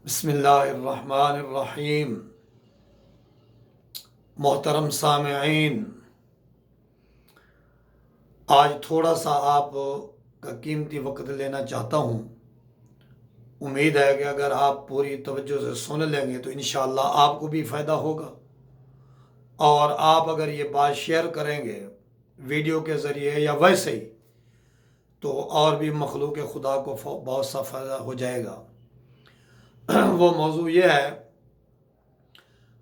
بسم اللہ الرحمن الرحیم۔ محترم سامعین، آج تھوڑا سا آپ کا قیمتی وقت لینا چاہتا ہوں۔ امید ہے کہ اگر آپ پوری توجہ سے سن لیں گے تو انشاءاللہ آپ کو بھی فائدہ ہوگا، اور آپ اگر یہ بات شیئر کریں گے ویڈیو کے ذریعے یا ویسے ہی تو اور بھی مخلوق خدا کو بہت سا فائدہ ہو جائے گا۔ وہ موضوع یہ ہے،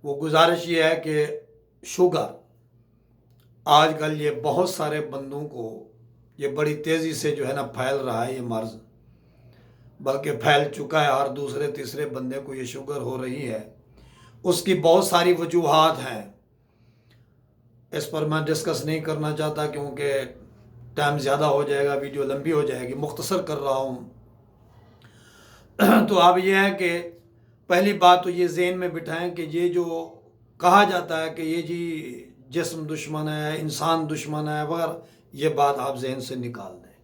وہ گزارش یہ ہے کہ شوگر آج کل یہ بہت سارے بندوں کو یہ بڑی تیزی سے جو ہے نا پھیل رہا ہے، یہ مرض بلکہ پھیل چکا ہے، ہر دوسرے تیسرے بندے کو یہ شوگر ہو رہی ہے۔ اس کی بہت ساری وجوہات ہیں، اس پر میں ڈسکس نہیں کرنا چاہتا کیونکہ ٹائم زیادہ ہو جائے گا، ویڈیو لمبی ہو جائے گی، مختصر کر رہا ہوں۔ تو اب یہ ہے کہ پہلی بات تو یہ ذہن میں بٹھائیں کہ یہ جو کہا جاتا ہے کہ یہ جی جسم دشمن ہے، انسان دشمن ہے وغیرہ، یہ بات آپ ذہن سے نکال دیں۔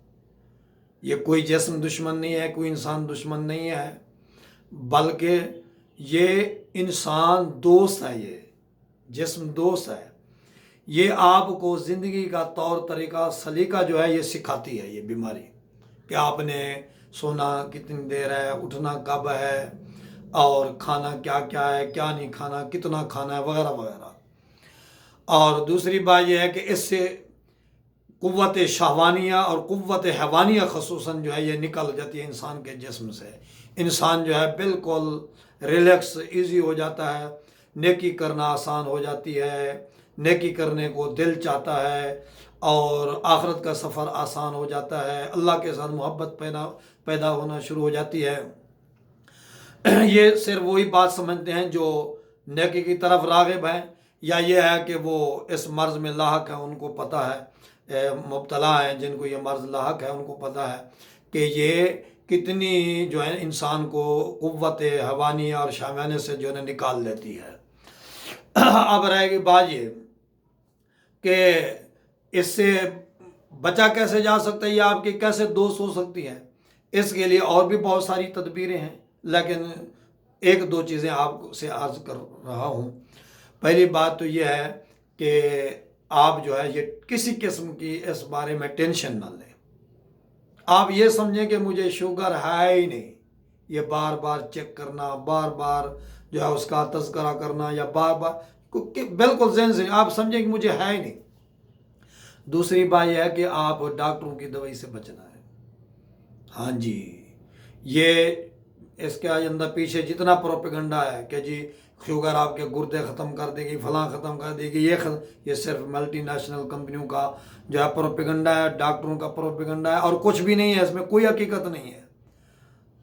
یہ کوئی جسم دشمن نہیں ہے، کوئی انسان دشمن نہیں ہے، بلکہ یہ انسان دوست ہے، یہ جسم دوست ہے۔ یہ آپ کو زندگی کا طور طریقہ سلیقہ جو ہے یہ سکھاتی ہے، یہ بیماری کہ آپ نے سونا کتنی دیر ہے، اٹھنا کب ہے، اور کھانا کیا کیا ہے، کیا نہیں کھانا، کتنا کھانا ہے وغیرہ وغیرہ۔ اور دوسری بات یہ ہے کہ اس سے قوت شہوانیہ اور قوت حیوانیہ خصوصاً جو ہے یہ نکل جاتی ہے انسان کے جسم سے۔ انسان جو ہے بالکل ریلیکس ایزی ہو جاتا ہے، نیکی کرنا آسان ہو جاتی ہے، نیکی کرنے کو دل چاہتا ہے، اور آخرت کا سفر آسان ہو جاتا ہے، اللہ کے ساتھ محبت پیدا ہونا شروع ہو جاتی ہے۔ یہ صرف وہی بات سمجھتے ہیں جو نیکی کی طرف راغب ہیں، یا یہ ہے کہ وہ اس مرض میں لاحق ہیں، ان کو پتہ ہے، مبتلا ہیں جن کو یہ مرض لاحق ہے ان کو پتہ ہے کہ یہ کتنی جو ہے انسان کو قوت حیوانیہ اور شہوانیہ سے جو ہے نکال لیتی ہے۔ اب رہے گی بات یہ کہ اس سے بچا کیسے جا سکتا ہے، یہ آپ کی کیسے دوست ہو سکتی ہے، اس کے لیے اور بھی بہت ساری تدبیریں ہیں، لیکن ایک دو چیزیں آپ سے عرض کر رہا ہوں۔ پہلی بات تو یہ ہے کہ آپ جو ہے یہ کسی قسم کی اس بارے میں ٹینشن نہ لیں۔ آپ یہ سمجھیں کہ مجھے شوگر ہے ہی نہیں، یہ بار بار چیک کرنا، بار بار جو ہے اس کا تذکرہ کرنا، یا بار بار بالکل ذہن سے آپ سمجھیں کہ مجھے ہے ہی نہیں۔ دوسری بات یہ ہے کہ آپ ڈاکٹروں کی دوائی سے بچنا ہے۔ ہاں جی، یہ اس کے اندر پیچھے جتنا پروپیگنڈا ہے کہ جی شوگر آپ کے گردے ختم کر دے گی، فلاں ختم کر دے گی، یہ صرف ملٹی نیشنل کمپنیوں کا جو ہے پروپیگنڈا ہے، ڈاکٹروں کا پروپیگنڈا ہے، اور کچھ بھی نہیں ہے، اس میں کوئی حقیقت نہیں ہے۔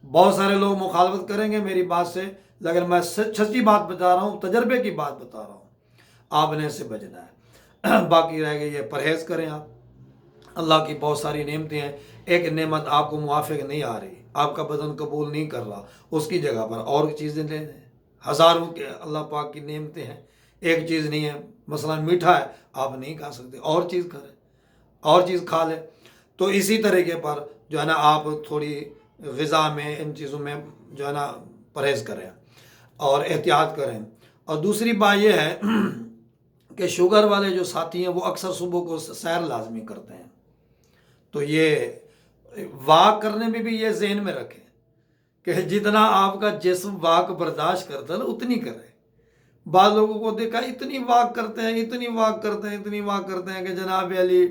بہت سارے لوگ مخالفت کریں گے میری بات سے، لیکن میں سچی بات بتا رہا ہوں، تجربے کی بات بتا رہا ہوں۔ آپ نے اس سے بچنا ہے۔ باقی رہ گئی یہ پرہیز کریں آپ۔ اللہ کی بہت ساری نعمتیں ہیں، ایک نعمت آپ کو موافق نہیں آ رہی، آپ کا بدن قبول نہیں کر رہا، اس کی جگہ پر اور چیزیں لے لیں۔ ہزاروں کے اللہ پاک کی نعمتیں ہیں، ایک چیز نہیں ہے۔ مثلا میٹھا ہے، آپ نہیں کھا سکتے، اور چیز کریں، اور چیز کھا لیں۔ تو اسی طریقے پر جو ہے نا آپ تھوڑی غذا میں ان چیزوں میں جو ہے نا پرہیز کریں اور احتیاط کریں۔ اور دوسری بات یہ ہے کہ شوگر والے جو ساتھی ہیں وہ اکثر صبح کو سیر لازمی کرتے ہیں، تو یہ واک کرنے میں بھی یہ ذہن میں رکھیں کہ جتنا آپ کا جسم واک برداشت کرتا ہے نا اتنی کرے۔ بعض لوگوں کو دیکھا اتنی واک کرتے ہیں، اتنی واک کرتے ہیں، اتنی واک کرتے ہیں کہ جناب علی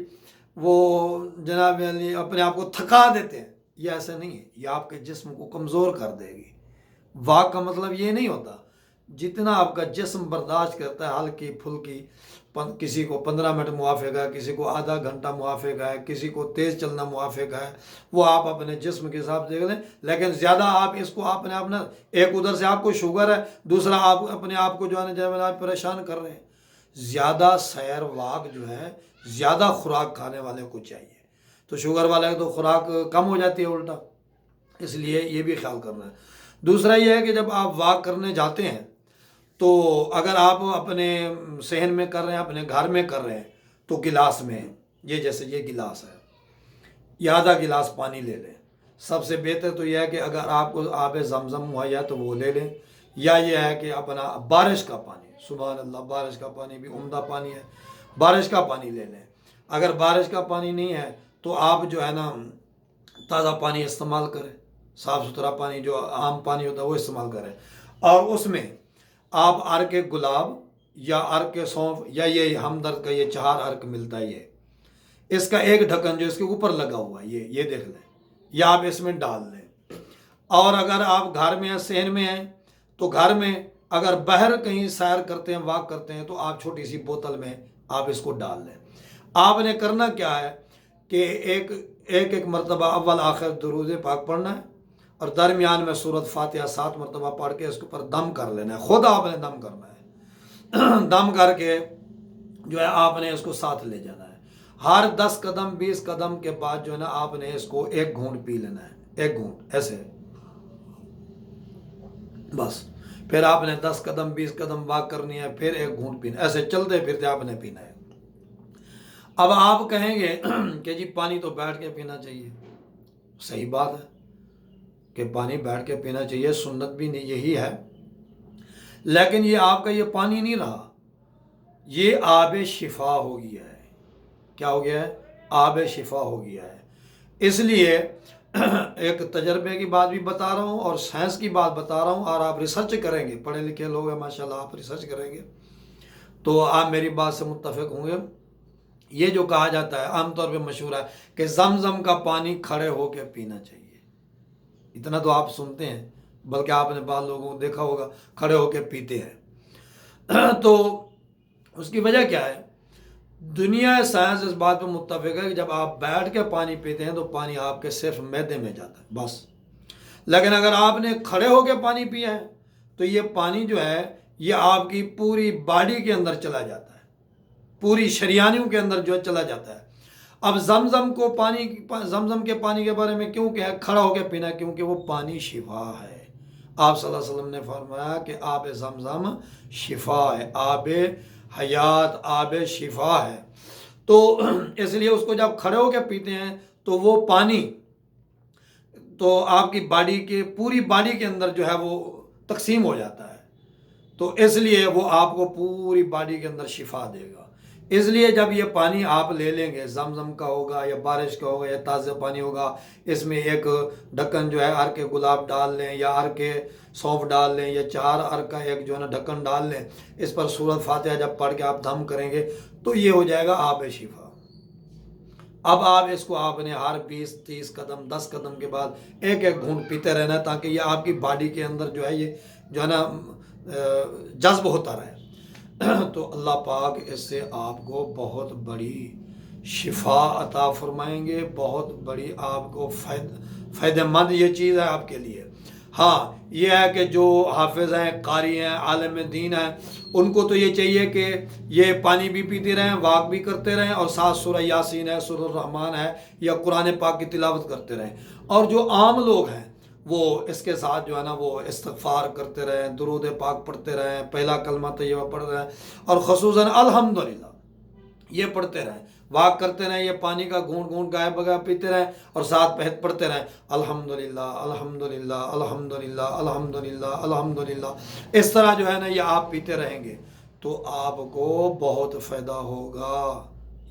اپنے آپ کو تھکا دیتے ہیں۔ یہ ایسا نہیں ہے، یہ آپ کے جسم کو کمزور کر دے گی۔ واک کا مطلب یہ نہیں ہوتا، جتنا آپ کا جسم برداشت کرتا ہے ہلکی پھلکی، کسی کو 15 منٹ موافق ہے، کسی کو آدھا گھنٹہ موافق ہے، کسی کو تیز چلنا موافق ہے، وہ آپ اپنے جسم کے حساب سے دیکھ لیں۔ لیکن زیادہ آپ اس کو اپنے آپ نا، ایک ادھر سے آپ کو شوگر ہے، دوسرا آپ اپنے آپ کو جو ہے آپ پریشان کر رہے ہیں۔ زیادہ سیر واک جو ہے زیادہ خوراک کھانے والے کو چاہیے، تو شوگر والے تو خوراک کم ہو جاتی ہے الٹا، اس لیے یہ بھی خیال کرنا ہے۔ دوسرا یہ ہے کہ جب آپ واک کرنے جاتے ہیں تو اگر آپ اپنے صحن میں کر رہے ہیں، اپنے گھر میں کر رہے ہیں، تو گلاس میں، یہ جیسے یہ گلاس ہے، یہ آدھا گلاس پانی لے لیں، سب سے بہتر تو یہ ہے کہ اگر آپ کو آب زمزم مہیا تو وہ لے لیں، یا یہ ہے کہ اپنا بارش کا پانی، سبحان اللہ، بارش کا پانی بھی عمدہ پانی ہے، بارش کا پانی لے لیں۔ اگر بارش کا پانی نہیں ہے تو آپ جو ہے نا تازہ پانی استعمال کریں، صاف ستھرا پانی جو عام پانی ہوتا ہے وہ استعمال کریں، اور اس میں آپ عرق گلاب یا عرق سونف یا یہ ہمدرد کا یہ 4 عرق ملتا ہے، یہ اس کا ایک ڈھکن جو اس کے اوپر لگا ہوا ہے یہ دیکھ لیں، یا آپ اس میں ڈال لیں۔ اور اگر آپ گھر میں ہیں، صحن میں ہیں، تو گھر میں اگر باہر کہیں سیر کرتے ہیں، واک کرتے ہیں، تو آپ چھوٹی سی بوتل میں آپ اس کو ڈال لیں۔ آپ نے کرنا کیا ہے کہ ایک مرتبہ اول آخر درود پاک پڑھنا ہے، اور درمیان میں سورۃ فاتحہ 7 مرتبہ پڑھ کے اس کے اوپر دم کر لینا ہے، خود آپ نے دم کرنا ہے۔ دم کر کے جو ہے آپ نے اس کو ساتھ لے جانا ہے۔ ہر 10 قدم 20 قدم کے بعد جو ہے نا آپ نے اس کو ایک گھونٹ پی لینا ہے، ایک گھونٹ ایسے، بس۔ پھر آپ نے 10 قدم 20 قدم واک کرنی ہے، پھر ایک گھونٹ پینا، ایسے چلتے پھرتے آپ نے پینا ہے۔ اب آپ کہیں گے کہ جی پانی تو بیٹھ کے پینا چاہیے، صحیح بات ہے کہ پانی بیٹھ کے پینا چاہیے، سنت بھی نہیں یہی ہے، لیکن یہ آپ کا یہ پانی نہیں رہا، یہ آب شفا ہو گیا ہے۔ کیا ہو گیا ہے؟ آب شفا ہو گیا ہے۔ اس لیے ایک تجربے کی بات بھی بتا رہا ہوں اور سائنس کی بات بتا رہا ہوں، اور آپ ریسرچ کریں گے، پڑھے لکھے لوگ ہیں ماشاءاللہ، آپ ریسرچ کریں گے تو آپ میری بات سے متفق ہوں گے۔ یہ جو کہا جاتا ہے عام طور پہ مشہور ہے کہ زمزم کا پانی کھڑے ہو کے پینا چاہیے، اتنا تو آپ سنتے ہیں، بلکہ آپ نے بعض لوگوں کو دیکھا ہوگا کھڑے ہو کے پیتے ہیں۔ تو اس کی وجہ کیا ہے؟ دنیا سائنس اس بات پہ متفق ہے کہ جب آپ بیٹھ کے پانی پیتے ہیں تو پانی آپ کے صرف معدے میں جاتا ہے بس، لیکن اگر آپ نے کھڑے ہو کے پانی پیا ہے تو یہ پانی جو ہے یہ آپ کی پوری باڈی کے اندر چلا جاتا ہے، پوری شریانیوں کے اندر جو ہے چلا جاتا ہے۔ اب زمزم کے پانی کے بارے میں کیوں کہ کھڑا ہو کے پینا، کیونکہ وہ پانی شفا ہے۔ آپ صلی اللہ علیہ وسلم نے فرمایا کہ آب زمزم شفا ہے، آب حیات، آب شفا ہے۔ تو اس لیے اس کو جب کھڑے ہو کے پیتے ہیں تو وہ پانی تو آپ کی پوری باڈی کے اندر جو ہے وہ تقسیم ہو جاتا ہے، تو اس لیے وہ آپ کو پوری باڈی کے اندر شفا دے گا۔ اس لیے جب یہ پانی آپ لے لیں گے، زمزم کا ہوگا یا بارش کا ہوگا یا تازہ پانی ہوگا، اس میں ایک ڈھکن جو ہے عرق گلاب ڈال لیں یا عرق سونف ڈال لیں یا 4 عرق کا ایک جو ہے نا ڈھکن ڈال لیں، اس پر سورۃ فاتحہ جب پڑھ کے آپ دم کریں گے تو یہ ہو جائے گا آب شفا۔ اب آپ اس کو آپ نے ہر 20 30 قدم 10 قدم کے بعد ایک گھونٹ پیتے رہنا ہے، تاکہ یہ آپ کی باڈی کے اندر جو ہے یہ جو ہے نا جذب ہوتا رہے۔ تو اللہ پاک اس سے آپ کو بہت بڑی شفا عطا فرمائیں گے، بہت بڑی آپ کو فائدہ مند یہ چیز ہے آپ کے لیے۔ ہاں یہ ہے کہ جو حافظ ہیں، قاری ہیں، عالم دین ہیں، ان کو تو یہ چاہیے کہ یہ پانی بھی پیتے رہیں، واک بھی کرتے رہیں، اور ساتھ سورہ یاسین ہے، سورہ الرحمن ہے، یا قرآن پاک کی تلاوت کرتے رہیں۔ اور جو عام لوگ ہیں وہ اس کے ساتھ جو ہے نا وہ استغفار کرتے رہیں، درود پاک پڑھتے رہیں، پہلا کلمہ طیبہ پڑھ رہے ہیں، اور خصوصاً الحمدللہ یہ پڑھتے رہیں، واک کرتے رہیں، یہ پانی کا گھونٹ گھونٹ گائے بغیر پیتے رہیں، اور ساتھ پڑھتے رہیں الحمدللہ الحمدللہ الحمدللہ الحمدللہ الحمدللہ۔ اس طرح جو ہے نا یہ آپ پیتے رہیں گے تو آپ کو بہت فائدہ ہوگا۔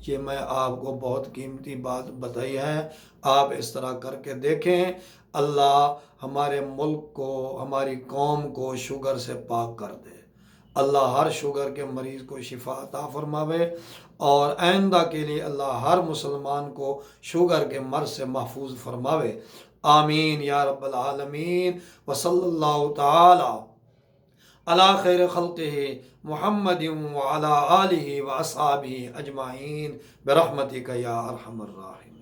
یہ میں آپ کو بہت قیمتی بات بتائی ہے، آپ اس طرح کر کے دیکھیں۔ اللہ ہمارے ملک کو، ہماری قوم کو شوگر سے پاک کر دے۔ اللہ ہر شوگر کے مریض کو شفا عطا فرماوے، اور آئندہ کے لیے اللہ ہر مسلمان کو شوگر کے مرض سے محفوظ فرماوے۔ آمین یا رب العالمین۔ وصلی اللہ تعالی علی خیر خلقہ محمد وعلی آلہ واصحابہ اجمعین برحمتک یا ارحم الراحمین۔